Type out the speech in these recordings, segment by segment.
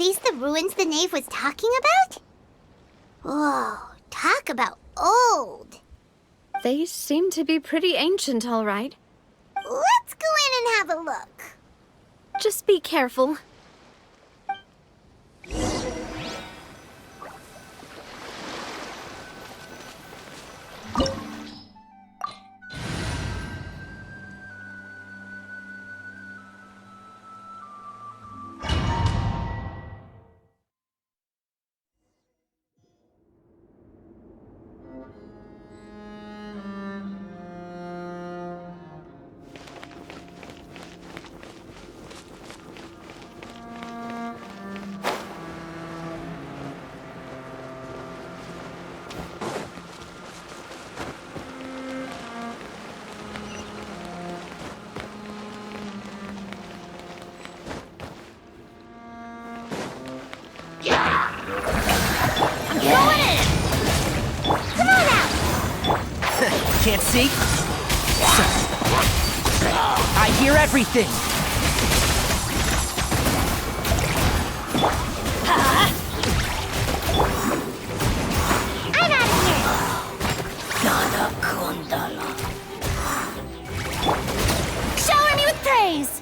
these the ruins the knave was talking about? Whoa, talk about old. They seem to be pretty ancient, all right. Let's go in and have a look. Just be careful. Can't see? I hear everything! I'm out of here! Shower me with praise!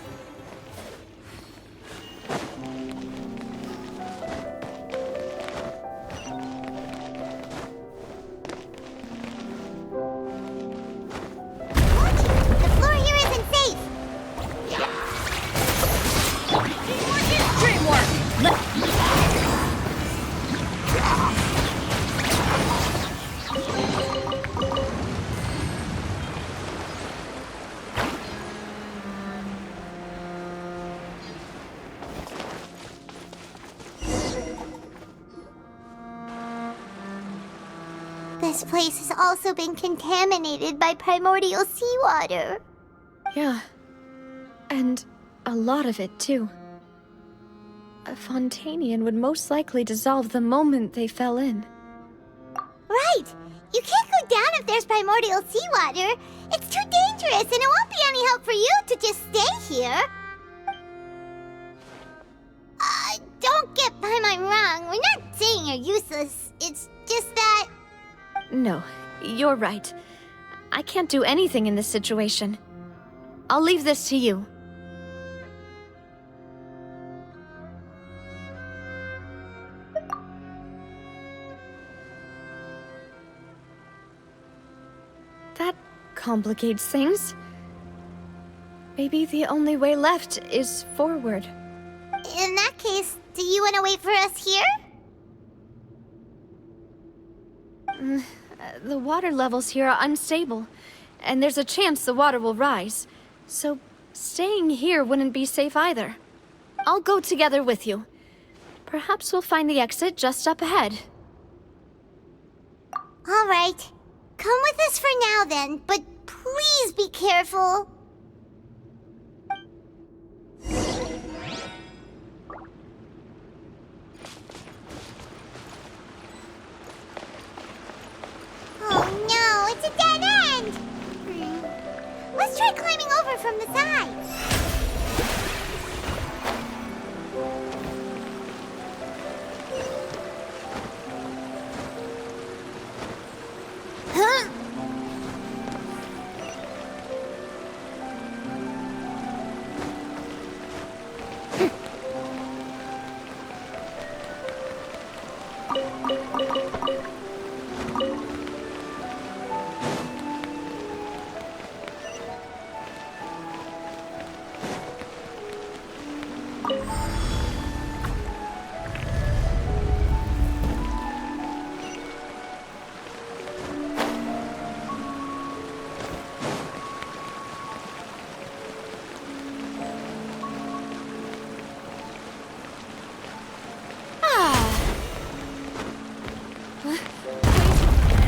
This place has also been contaminated by primordial seawater. Yeah. And a lot of it, too. A Fontanian would most likely dissolve the moment they fell in. Right! You can't go down if there's primordial seawater. It's too dangerous, and it won't be any help for you to just stay here. Don't get by my wrong. We're not saying you're useless. It's just that... No, you're right. I can't do anything in this situation. I'll leave this to you. That complicates things. Maybe the only way left is forward. In that case, do you want to wait for us here? The water levels here are unstable, and there's a chance the water will rise. So staying here wouldn't be safe either. I'll go together with you. Perhaps we'll find the exit just up ahead. All right. Come with us for now then, but please be careful. Oh no, it's a dead end! Let's try climbing over from the side. Huh?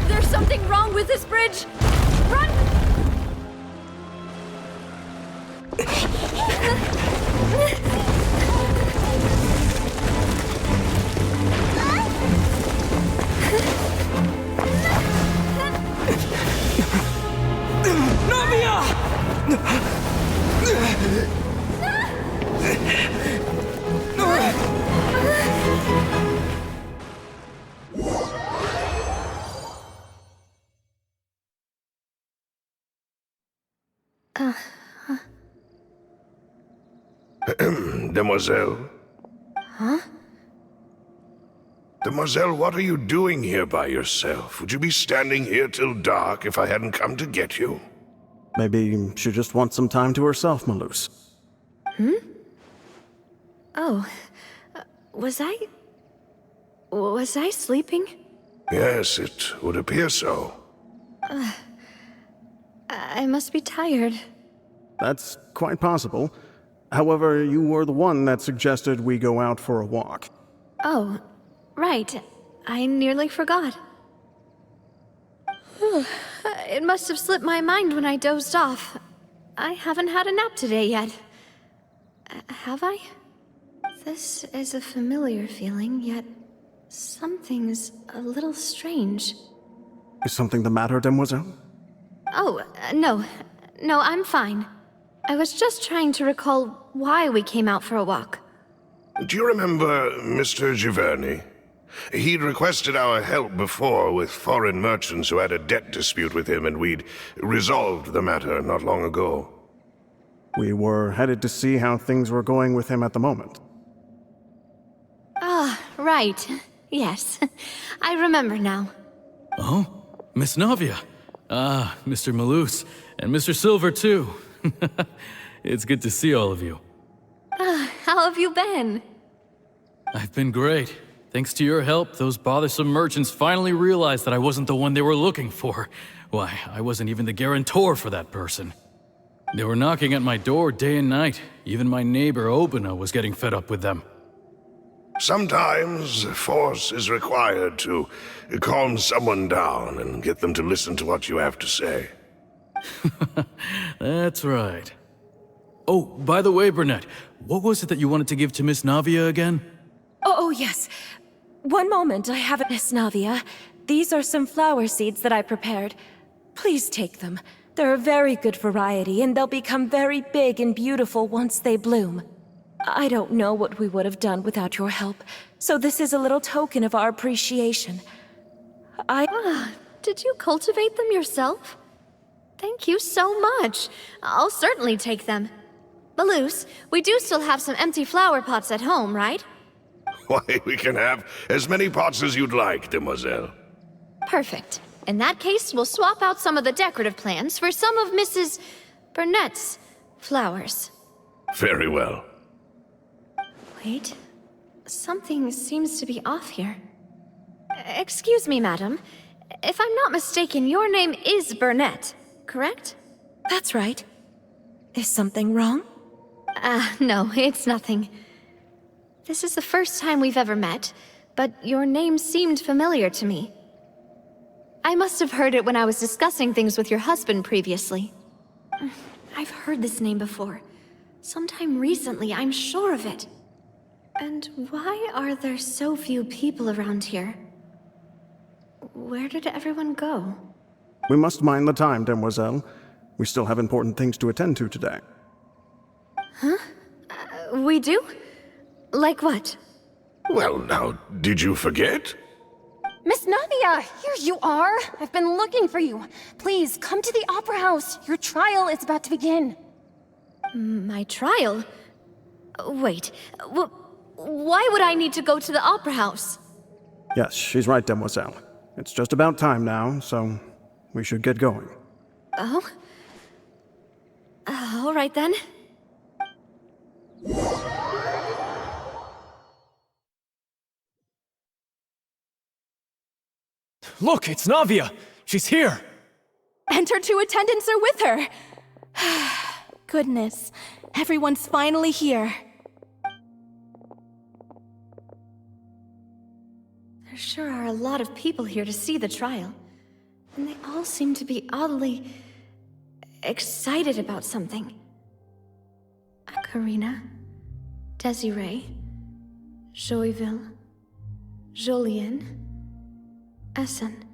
There's something wrong with this bridge! Run! Novia! Demoiselle? Huh? Demoiselle, what are you doing here by yourself? Would you be standing here till dark if I hadn't come to get you? Maybe she just wants some time to herself, Malus. Oh, was I sleeping? Yes, it would appear so. I must be tired. That's quite possible. However, you were the one that suggested we go out for a walk. Oh, right. I nearly forgot. It must have slipped my mind when I dozed off. I haven't had a nap today yet. Have I? This is a familiar feeling, yet something's a little strange. Is something the matter, Demoiselle? Oh, no. No, I'm fine. I was just trying to recall why we came out for a walk. Do you remember Mr. Giverny? He'd requested our help before with foreign merchants who had a debt dispute with him, and we'd resolved the matter not long ago. We were headed to see how things were going with him at the moment. Ah, right. Yes. I remember now. Oh, Miss Navia. Ah, Mr. Malus, and Mr. Silver, too. It's good to see all of you. How have you been? I've been great. Thanks to your help, those bothersome merchants finally realized that I wasn't the one they were looking for. Why, I wasn't even the guarantor for that person. They were knocking at my door day and night. Even my neighbor, Obina, was getting fed up with them. Sometimes force is required to calm someone down and get them to listen to what you have to say. That's right. Oh, by the way, Burnett, what was it that you wanted to give to Miss Navia again? Oh, yes. One moment, I have it, Miss Navia. These are some flower seeds that I prepared. Please take them. They're a very good variety, and they'll become very big and beautiful once they bloom. I don't know what we would have done without your help, so this is a little token of our appreciation. Did you cultivate them yourself? Thank you so much. I'll certainly take them. Malus, we do still have some empty flower pots at home, right? Why, we can have as many pots as you'd like, Demoiselle. Perfect. In that case, we'll swap out some of the decorative plants for some of Mrs. Burnett's flowers. Very well. Wait. Something seems to be off here. Excuse me, madam. If I'm not mistaken, your name is Burnett, correct? That's right. Is something wrong? No, it's nothing. This is the first time we've ever met, but your name seemed familiar to me. I must have heard it when I was discussing things with your husband previously. I've heard this name before. Sometime recently, I'm sure of it. And why are there so few people around here? Where did everyone go? We must mind the time, Demoiselle. We still have important things to attend to today. We do? Like what? Well, now, did you forget? Miss Navia, here you are. I've been looking for you. Please, come to the Opera House. Your trial is about to begin. My trial? Wait, why would I need to go to the Opera House? Yes, she's right, Demoiselle. It's just about time now, so we should get going. Oh? All right then. Look, it's Navia! She's here! And her two attendants are with her. Goodness, everyone's finally here. There sure are a lot of people here to see the trial. And they all seem to be oddly excited about something. Karina, Desiree, Joyville, Jolien, Essen.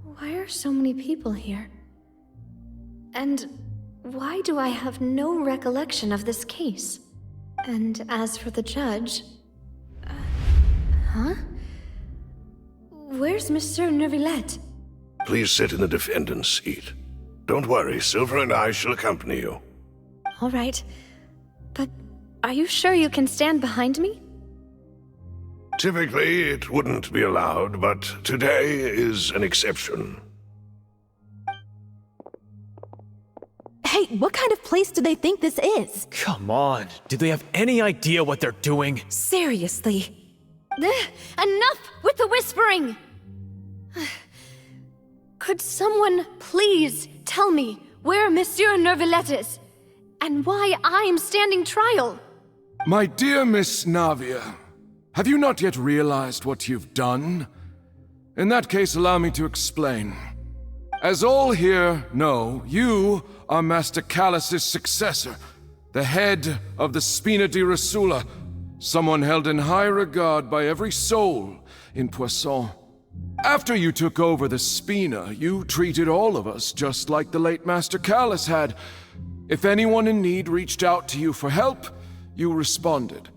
Why are so many people here? And why do I have no recollection of this case? And as for the judge... huh? Where's Monsieur Neuvillette? Please sit in the defendant's seat. Don't worry, Silver and I shall accompany you. All right. But are you sure you can stand behind me? Typically, it wouldn't be allowed, but today is an exception. Hey, what kind of place do they think this is? Come on. Do they have any idea what they're doing? Seriously. Enough with the whispering! Could someone please tell me where Monsieur Nervalette is? And why I'm standing trial? My dear Miss Navia, have you not yet realized what you've done? In that case, allow me to explain. As all here know, you are Master Callus's successor, the head of the Spina di Rosula, someone held in high regard by every soul in Poisson. After you took over the Spina, you treated all of us just like the late Master Callus had. If anyone in need reached out to you for help, you responded.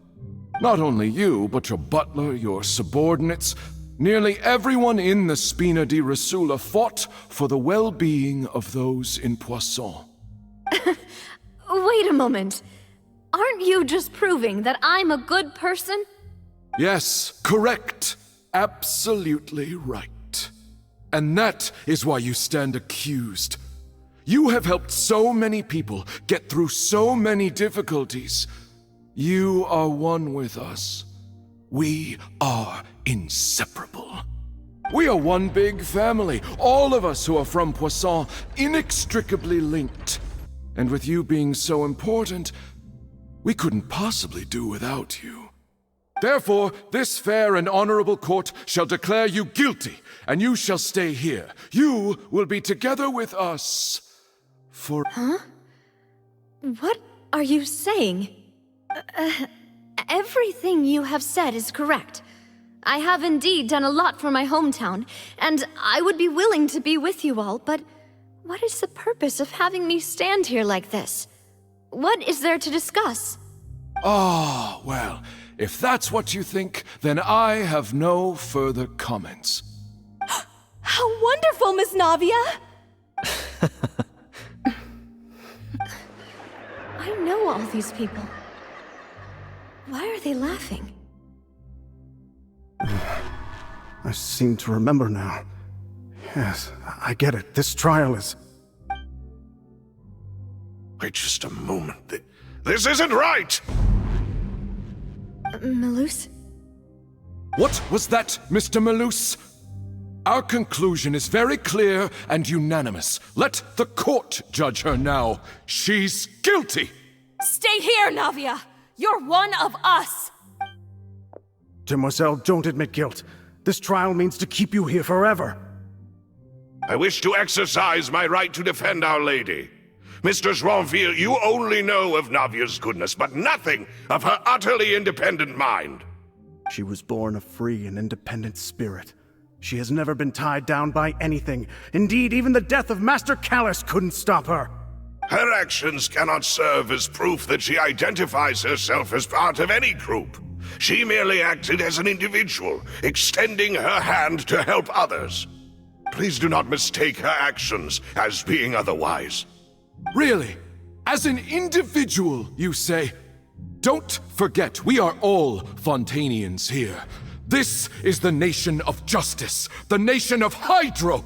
Not only you, but your butler, your subordinates, nearly everyone in the Spina di Rosula fought for the well-being of those in Poisson. Wait a moment. Aren't you just proving that I'm a good person? Yes, correct. Absolutely right. And that is why you stand accused. You have helped so many people get through so many difficulties. You are one with us. We are inseparable. We are one big family, all of us who are from Poisson, inextricably linked. And with you being so important, we couldn't possibly do without you. Therefore, this fair and honorable court shall declare you guilty, and you shall stay here. You will be together with us for... Huh? What are you saying? Everything you have said is correct. I have indeed done a lot for my hometown, and I would be willing to be with you all, but what is the purpose of having me stand here like this? What is there to discuss? Ah, well, if that's what you think, then I have no further comments. How wonderful, Miss Navia! I know all these people. Why are they laughing? I seem to remember now. Yes, I get it. This trial is... Wait just a moment. This isn't right! Malus? What was that, Mr. Malus? Our conclusion is very clear and unanimous. Let the court judge her now. She's guilty! Stay here, Navia! You're one of us! Demoiselle, don't admit guilt. This trial means to keep you here forever. I wish to exercise my right to defend Our Lady. Mr. Joinville, you only know of Navia's goodness, but nothing of her utterly independent mind. She was born a free and independent spirit. She has never been tied down by anything. Indeed, even the death of Master Callus couldn't stop her. Her actions cannot serve as proof that she identifies herself as part of any group. She merely acted as an individual, extending her hand to help others. Please do not mistake her actions as being otherwise. Really? As an individual, you say? Don't forget, we are all Fontanians here. This is the nation of justice, the nation of Hydro!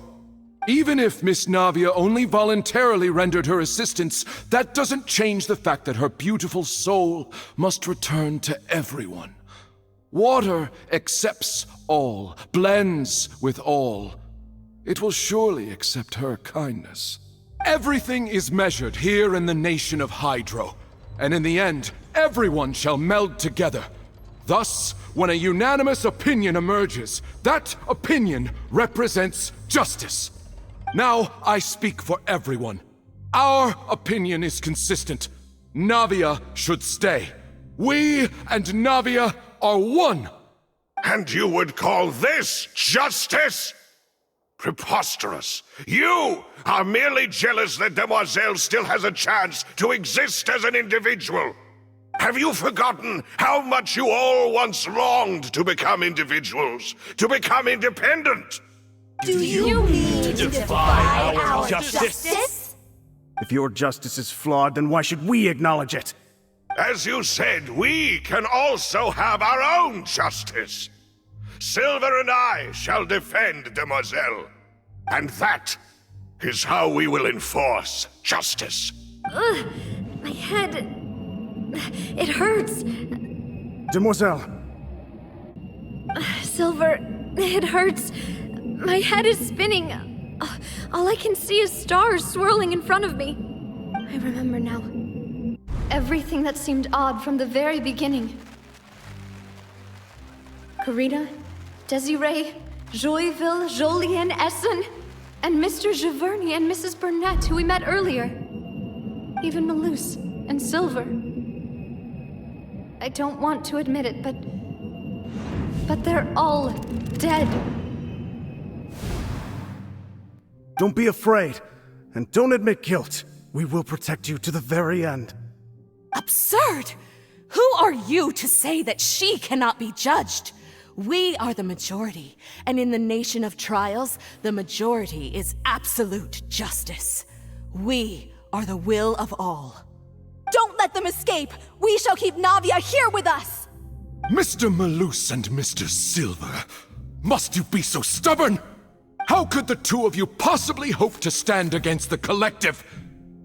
Even if Miss Navia only voluntarily rendered her assistance, that doesn't change the fact that her beautiful soul must return to everyone. Water accepts all, blends with all. It will surely accept her kindness. Everything is measured here in the nation of Hydro, and in the end, everyone shall meld together. Thus, when a unanimous opinion emerges, that opinion represents justice. Now I speak for everyone. Our opinion is consistent. Navia should stay. We and Navia are one. And you would call this justice? Preposterous. You are merely jealous that Demoiselle still has a chance to exist as an individual. Have you forgotten how much you all once longed to become individuals, to become independent? Do you mean to defy our justice? If your justice is flawed, then why should we acknowledge it? As you said, we can also have our own justice. Silver and I shall defend Demoiselle. And that is how we will enforce justice. Ugh, my head... It hurts. Demoiselle. Silver, it hurts. My head is spinning. All I can see is stars swirling in front of me. I remember now. Everything that seemed odd from the very beginning. Karina, Desiree, Joyville, Jolien, Essen, and Mr. Giverny and Mrs. Burnett, who we met earlier. Even Malus and Silver. I don't want to admit it, but they're all dead. Don't be afraid, and don't admit guilt. We will protect you to the very end. Absurd! Who are you to say that she cannot be judged? We are the majority, and in the nation of trials, the majority is absolute justice. We are the will of all. Don't let them escape! We shall keep Navia here with us! Mr. Malus and Mr. Silver, must you be so stubborn? How could the two of you possibly hope to stand against the collective?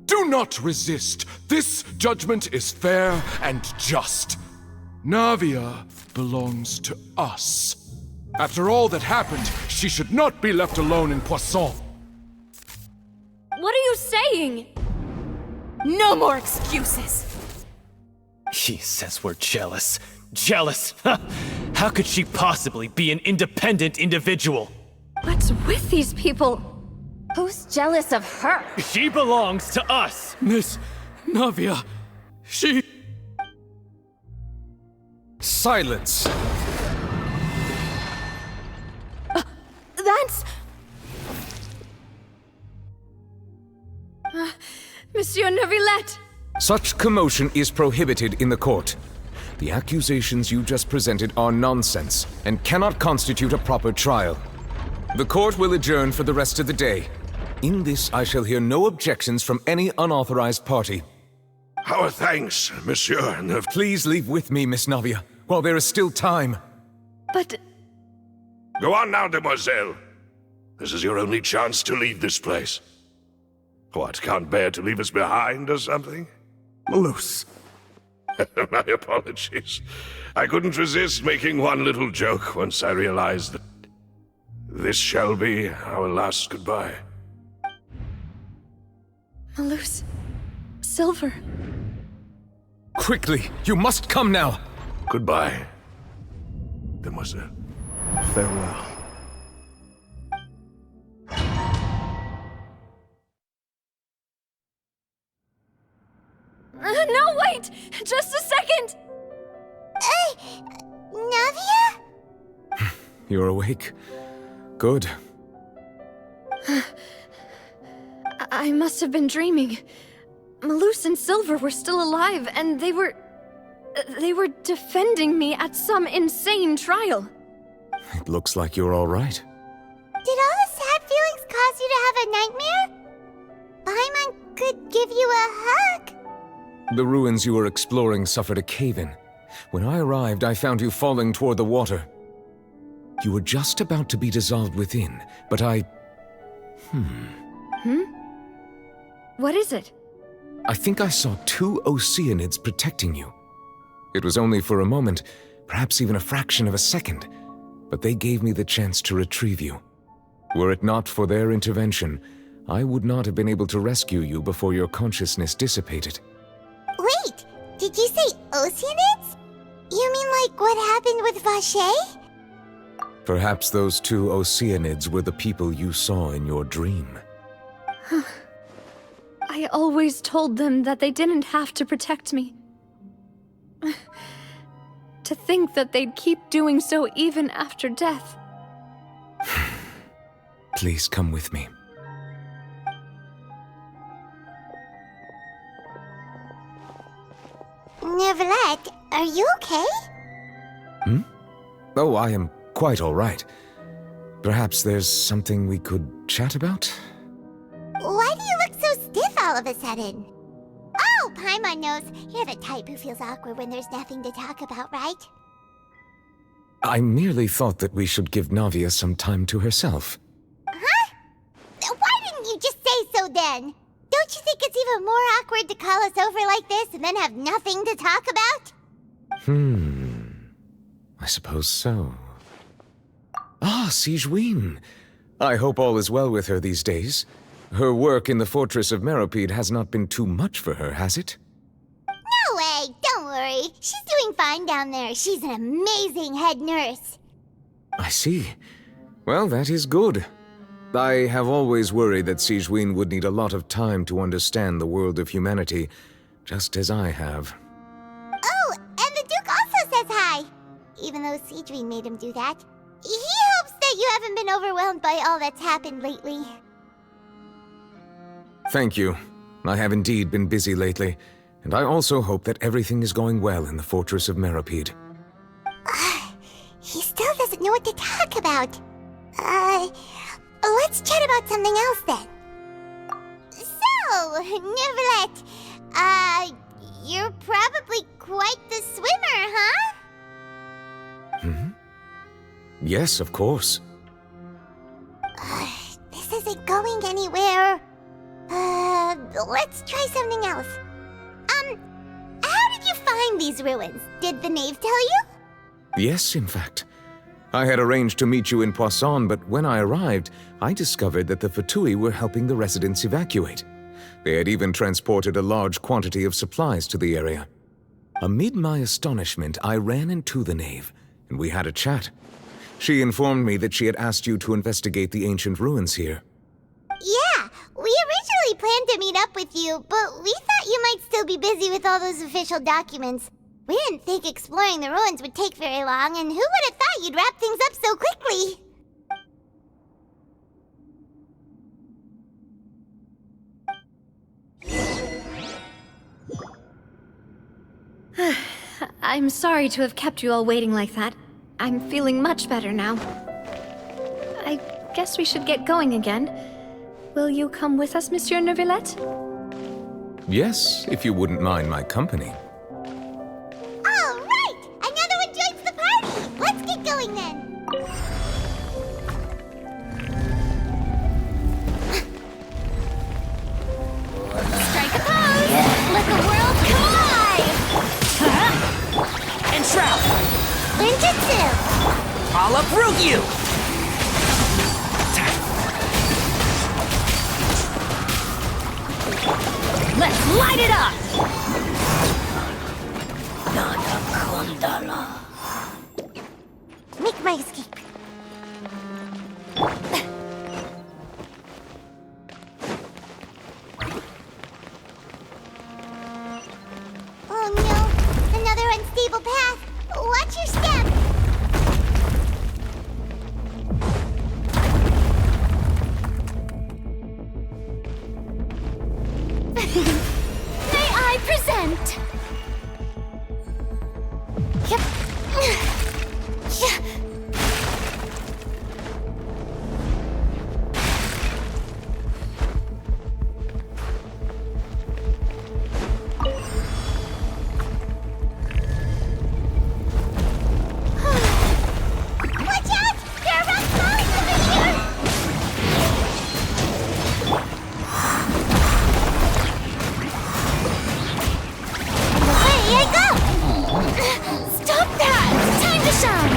Do not resist. This judgment is fair and just. Navia belongs to us. After all that happened, she should not be left alone in Poisson. What are you saying? No more excuses! He says we're jealous. Jealous? How could she possibly be an independent individual? What's with these people? Who's jealous of her? She belongs to us! Miss Navia, she... Silence! That's... Monsieur Neuvillette! Such commotion is prohibited in the court. The accusations you just presented are nonsense and cannot constitute a proper trial. The court will adjourn for the rest of the day. In this, I shall hear no objections from any unauthorized party. Our thanks, Monsieur. Please leave with me, Miss Navia, while there is still time. But... Go on now, Demoiselle. This is your only chance to leave this place. What, can't bear to leave us behind or something? Malus. My apologies. I couldn't resist making one little joke once I realized that this shall be our last goodbye. Malus... Silver... Quickly, you must come now! Goodbye, Demoiselle. Farewell. No, wait! Just a second! Navia? You're awake. Good. I must have been dreaming. Malus and Silver were still alive, and they were defending me at some insane trial. It looks like you're all right. Did all the sad feelings cause you to have a nightmare? Paimon could give you a hug. The ruins you were exploring suffered a cave-in. When I arrived, I found you falling toward the water. You were just about to be dissolved within, but I... What is it? I think I saw 2 Oceanids protecting you. It was only for a moment, perhaps even a fraction of a second, but they gave me the chance to retrieve you. Were it not for their intervention, I would not have been able to rescue you before your consciousness dissipated. Wait, did you say Oceanids? You mean like what happened with Vache? Perhaps those 2 Oceanids were the people you saw in your dream. I always told them that they didn't have to protect me. To think that they'd keep doing so even after death. Please come with me. Neuvillette, are you okay? Oh, I am quite all right. Perhaps there's something we could chat about? Why do you look so stiff all of a sudden? Oh, Paimon knows. You're the type who feels awkward when there's nothing to talk about, right? I merely thought that we should give Navia some time to herself. Huh? Why didn't you just say so then? Don't you think it's even more awkward to call us over like this and then have nothing to talk about? I suppose so. Ah, Sigewinne. I hope all is well with her these days. Her work in the fortress of Meropide has not been too much for her, has it? No way! Don't worry. She's doing fine down there. She's an amazing head nurse. I see. Well, that is good. I have always worried that Sigewinne would need a lot of time to understand the world of humanity, just as I have. Oh, and the Duke also says hi! Even though Sigewinne made him do that. He hopes that you haven't been overwhelmed by all that's happened lately. Thank you. I have indeed been busy lately, and I also hope that everything is going well in the fortress of Meropide. He still doesn't know what to talk about. Let's chat about something else then. So, Neuvillette, you're probably quite the swimmer, huh? Yes, of course. This isn't going anywhere. Let's try something else. How did you find these ruins? Did the knave tell you? Yes, in fact. I had arranged to meet you in Poisson, but when I arrived, I discovered that the Fatui were helping the residents evacuate. They had even transported a large quantity of supplies to the area. Amid my astonishment, I ran into the knave, and we had a chat. She informed me that she had asked you to investigate the ancient ruins here. Yeah, we originally planned to meet up with you, but we thought you might still be busy with all those official documents. We didn't think exploring the ruins would take very long, and who would have thought you'd wrap things up so quickly? I'm sorry to have kept you all waiting like that. I'm feeling much better now. I guess we should get going again. Will you come with us, Monsieur Neuvillette? Yes, if you wouldn't mind my company. All right! Another one joins the party! Let's get going then! Strike a pose! Let the world collide! Entrap! Ninjutsu! I'll uproot you! Let's light it up! Make my escape. Oh no! Another unstable path! Watch your step! May I present? Yep. Watch out! There are rock falling over here! Away I go! Stop that! Time to shine!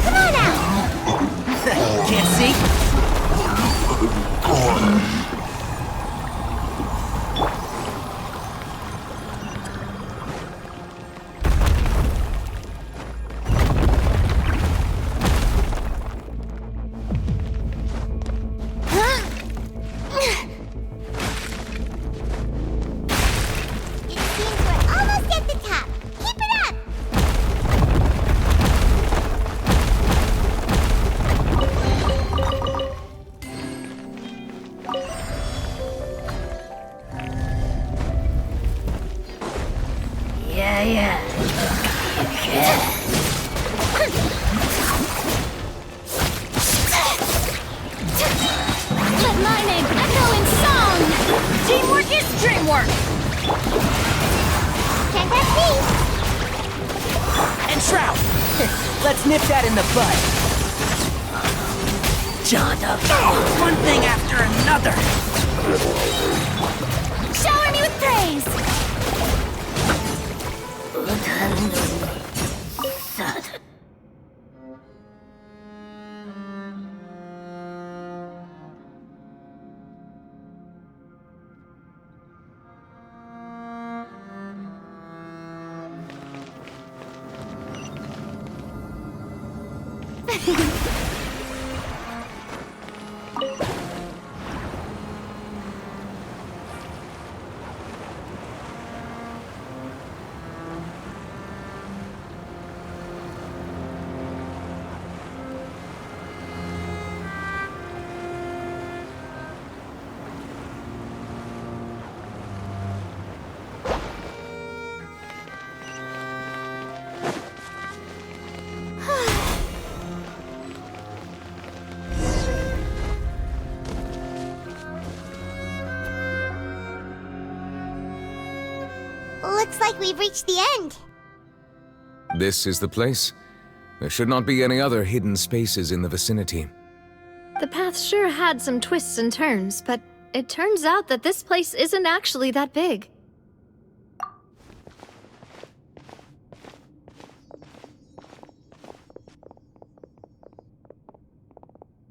Come on out! Can't see? It seems we're almost at the top. Keep it up! Let my name echo in song! Teamwork is dreamwork! Can't touch me! And Shroud! Let's nip that in the bud. John, one thing after another! Shower me with praise! Looks like we've reached the end. This is the place. There should not be any other hidden spaces in the vicinity. The path sure had some twists and turns, but it turns out that this place isn't actually that big.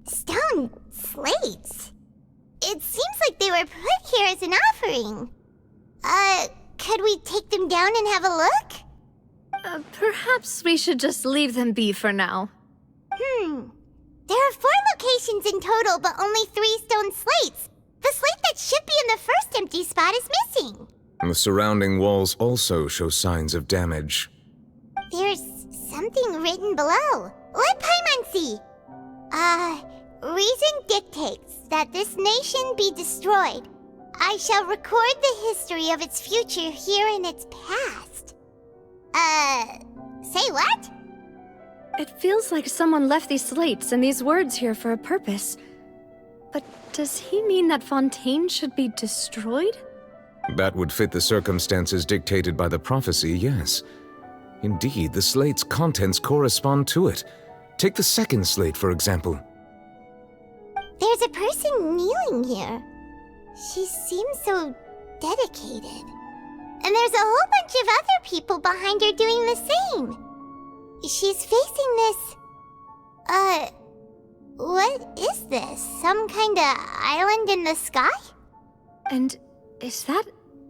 Stone slates. It seems like they were put here as an offering. Could we take them down and have a look? Perhaps we should just leave them be for now. There are 4 locations in total, but only 3 stone slates. The slate that should be in the first empty spot is missing. The surrounding walls also show signs of damage. There's something written below. Let Paimon see. Reason dictates that this nation be destroyed. I shall record the history of its future here in its past. Say what? It feels like someone left these slates and these words here for a purpose. But does he mean that Fontaine should be destroyed? That would fit the circumstances dictated by the prophecy, yes. Indeed, the slate's contents correspond to it. Take the second slate, for example. There's a person kneeling here. She seems so dedicated. And there's a whole bunch of other people behind her doing the same. She's facing this... what is this? Some kind of island in the sky? And is that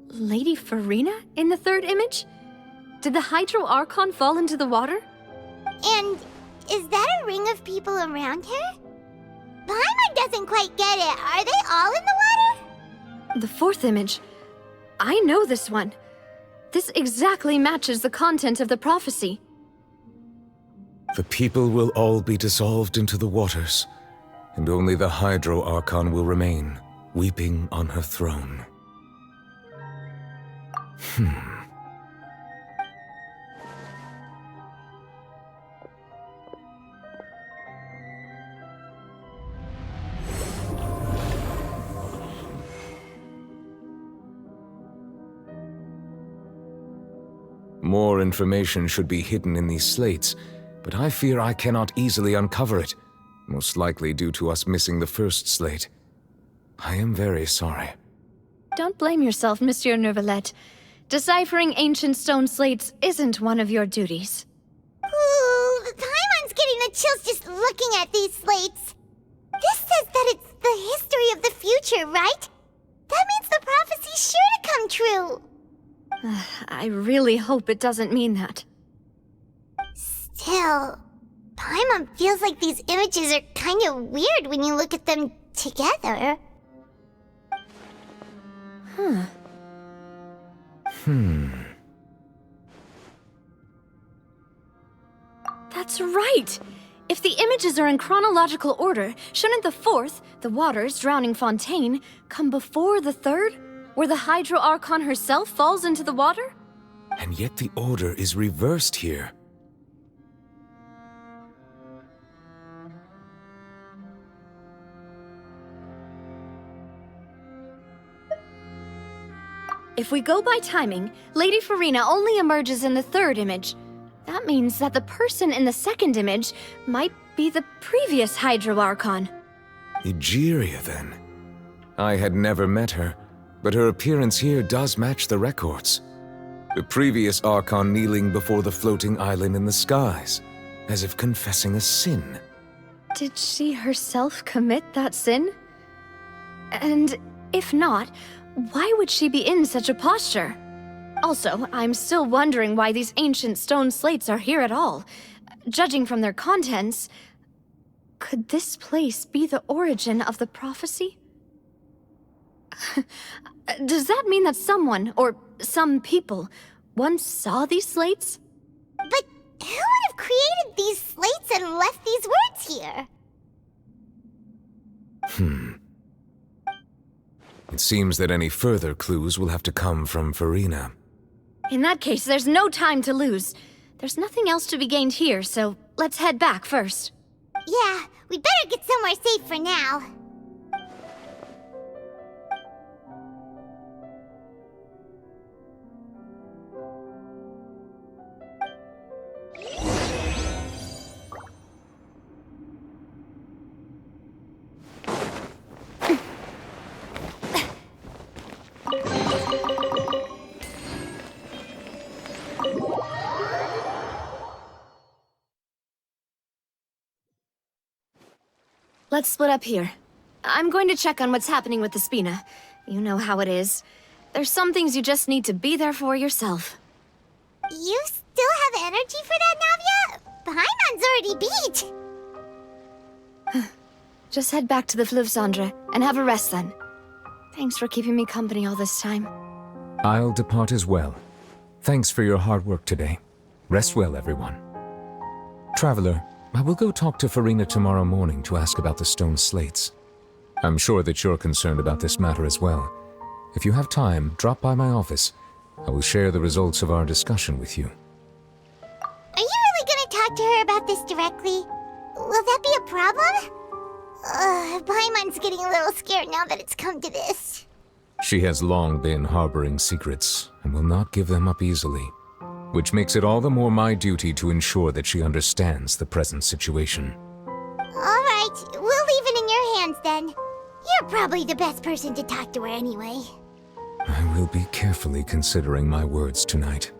Lady Farina in the third image? Did the Hydro Archon fall into the water? And is that a ring of people around her? Paimon doesn't quite get it. Are they all in the water? The fourth image. I know this one. This exactly matches the content of the prophecy. The people will all be dissolved into the waters, and only the Hydro Archon will remain, weeping on her throne. More information should be hidden in these slates, but I fear I cannot easily uncover it, most likely due to us missing the first slate. I am very sorry. Don't blame yourself, Monsieur Neuvillette. Deciphering ancient stone slates isn't one of your duties. Ooh, Paimon's getting the chills just looking at these slates. This says that it's the history of the future, right? That means the prophecy's sure to come true. I really hope it doesn't mean that. Still, Paimon feels like these images are kind of weird when you look at them together. That's right! If the images are in chronological order, shouldn't the fourth, the waters drowning Fontaine, come before the third, where the Hydro Archon herself falls into the water? And yet the order is reversed here. If we go by timing, Lady Farina only emerges in the third image. That means that the person in the second image might be the previous Hydro Archon. Egeria, then. I had never met her, but her appearance here does match the records. The previous Archon kneeling before the floating island in the skies, as if confessing a sin. Did she herself commit that sin? And if not, why would she be in such a posture? Also, I'm still wondering why these ancient stone slates are here at all. Judging from their contents, could this place be the origin of the prophecy? Does that mean that someone, or some people, once saw these slates? But who would have created these slates and left these words here? It seems that any further clues will have to come from Farina. In that case, there's no time to lose. There's nothing else to be gained here, so let's head back first. Yeah, we better get somewhere safe for now. Let's split up here. I'm going to check on what's happening with the Spina. You know how it is. There's some things you just need to be there for yourself. You still have energy for that, Navia? Paimon's already beat. Just head back to the Fluvsandre and have a rest then. Thanks for keeping me company all this time. I'll depart as well. Thanks for your hard work today. Rest well, everyone. Traveler, I will go talk to Farina tomorrow morning to ask about the stone slates. I'm sure that you're concerned about this matter as well. If you have time, drop by my office. I will share the results of our discussion with you. Are you really gonna talk to her about this directly? Will that be a problem? Paimon's getting a little scared now that it's come to this. She has long been harboring secrets and will not give them up easily, which makes it all the more my duty to ensure that she understands the present situation. Alright, we'll leave it in your hands then. You're probably the best person to talk to her anyway. I will be carefully considering my words tonight.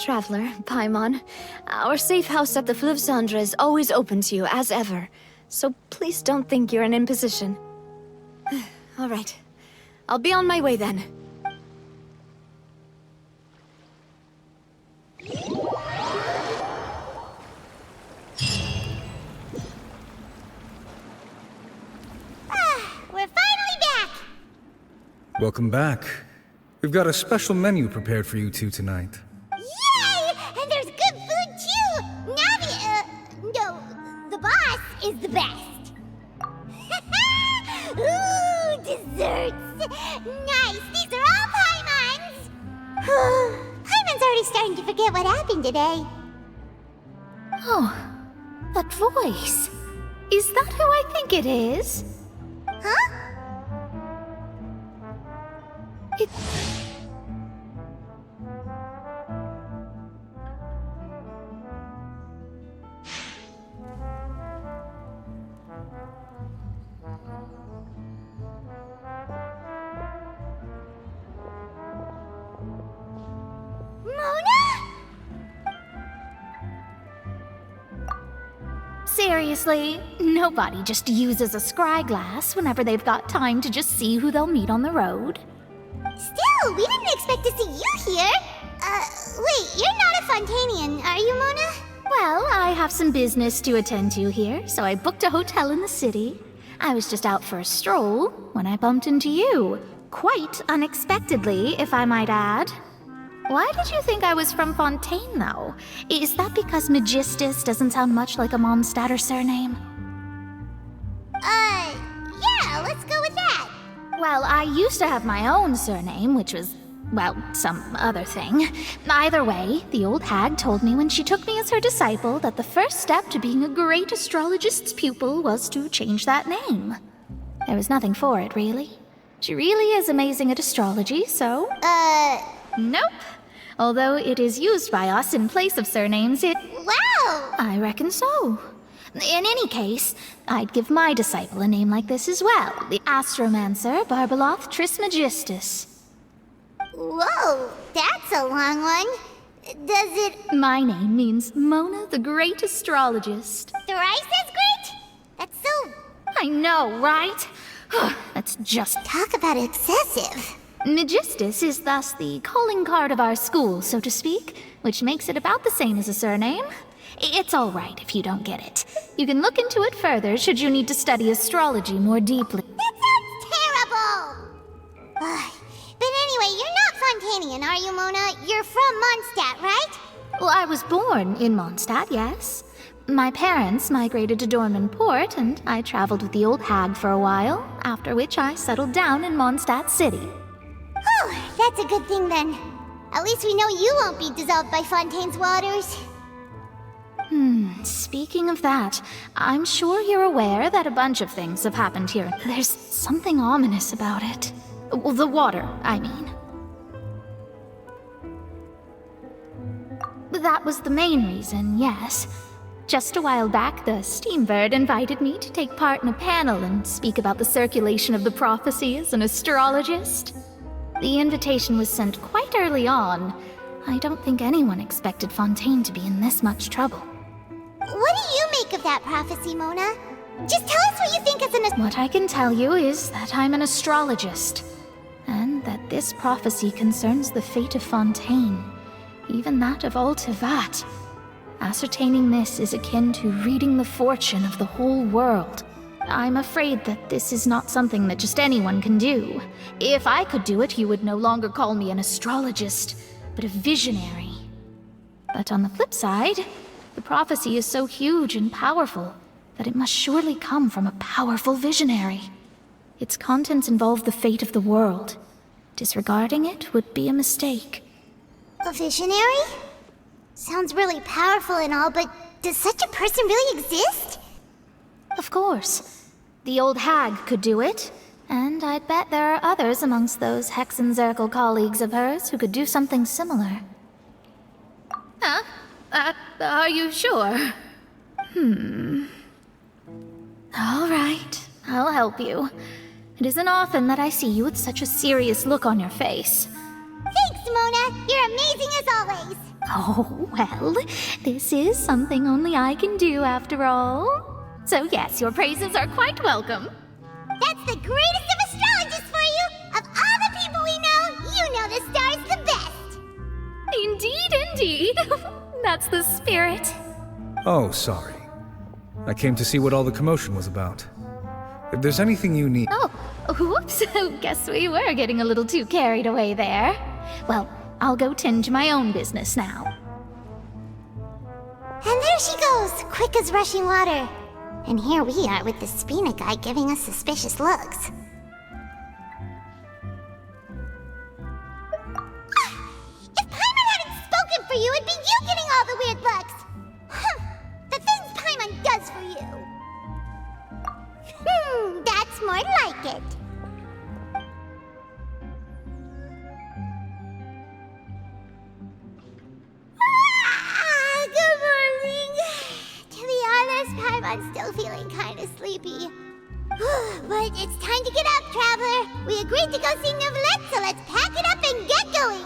Traveler, Paimon, our safe house at the Fluvsandre is always open to you, as ever. So please don't think you're an imposition. All right. I'll be on my way then. We're finally back! Welcome back. We've got a special menu prepared for you two tonight. Yay! And there's good food too! No, the boss is the best. Ooh, desserts! Nice! These are all Paimon's! Paimon's already starting to forget what happened today. Oh, that voice. Is that who I think it is? Huh? It... Seriously, nobody just uses a scry glass whenever they've got time to just see who they'll meet on the road. Still, we didn't expect to see you here. Wait, you're not a Fontanian, are you, Mona? Well, I have some business to attend to here, so I booked a hotel in the city. I was just out for a stroll when I bumped into you. Quite unexpectedly, if I might add. Why did you think I was from Fontaine, though? Is that because Magistus doesn't sound much like a Mondstatter surname? Yeah, let's go with that. Well, I used to have my own surname, which was, well, some other thing. Either way, the old hag told me when she took me as her disciple that the first step to being a great astrologist's pupil was to change that name. There was nothing for it, really. She really is amazing at astrology, so... Nope. Although it is used by us in place of surnames, it... Wow! I reckon so. In any case, I'd give my disciple a name like this as well. The Astromancer Barbaloth Trismegistus. Whoa, that's a long one. Does it... My name means Mona the Great Astrologist. Thrice as great? That's so... I know, right? That's just... Talk about excessive. Megistus is thus the calling card of our school, so to speak, which makes it about the same as a surname. It's all right if you don't get it. You can look into it further should you need to study astrology more deeply. That sounds terrible! But anyway, you're not Fontanian, are you, Mona? You're from Mondstadt, right? Well, I was born in Mondstadt, yes. My parents migrated to Dorman Port, and I traveled with the old hag for a while, after which I settled down in Mondstadt City. Whew, that's a good thing then. At least we know you won't be dissolved by Fontaine's waters. Speaking of that, I'm sure you're aware that a bunch of things have happened here. There's something ominous about it. Well, the water, I mean. That was the main reason, yes. Just a while back, the Steambird invited me to take part in a panel and speak about the circulation of the prophecy as an astrologist. The invitation was sent quite early on. I don't think anyone expected Fontaine to be in this much trouble. What do you make of that prophecy, Mona? Just tell us what you think as an... What I can tell you is that I'm an astrologist, and that this prophecy concerns the fate of Fontaine, even that of all Tevat. Ascertaining this is akin to reading the fortune of the whole world. I'm afraid that this is not something that just anyone can do. If I could do it, you would no longer call me an astrologist, but a visionary. But on the flip side, the prophecy is so huge and powerful that it must surely come from a powerful visionary. Its contents involve the fate of the world. Disregarding it would be a mistake. A visionary? Sounds really powerful and all, but does such a person really exist? Of course. The old hag could do it, and I'd bet there are others amongst those Hexenzirkel colleagues of hers who could do something similar. Huh? Are you sure? All right, I'll help you. It isn't often that I see you with such a serious look on your face. Thanks, Mona! You're amazing as always! Oh, well, this is something only I can do after all. So yes, your praises are quite welcome. That's the greatest of astrologists for you! Of all the people we know, you know the star's the best! Indeed, indeed. That's the spirit. Oh, sorry. I came to see what all the commotion was about. If there's anything you need... Oh, whoops. Guess we were getting a little too carried away there. Well, I'll go tend to my own business now. And there she goes, quick as rushing water. And here we are with the Spina guy giving us suspicious looks. If Paimon hadn't spoken for you, it'd be you getting all the weird looks! The things Paimon does for you! That's more like it. Good morning. To be honest, Paimon's still feeling kind of sleepy. But it's time to get up, traveler. We agreed to go see Neuvillette, so let's pack it up and get going.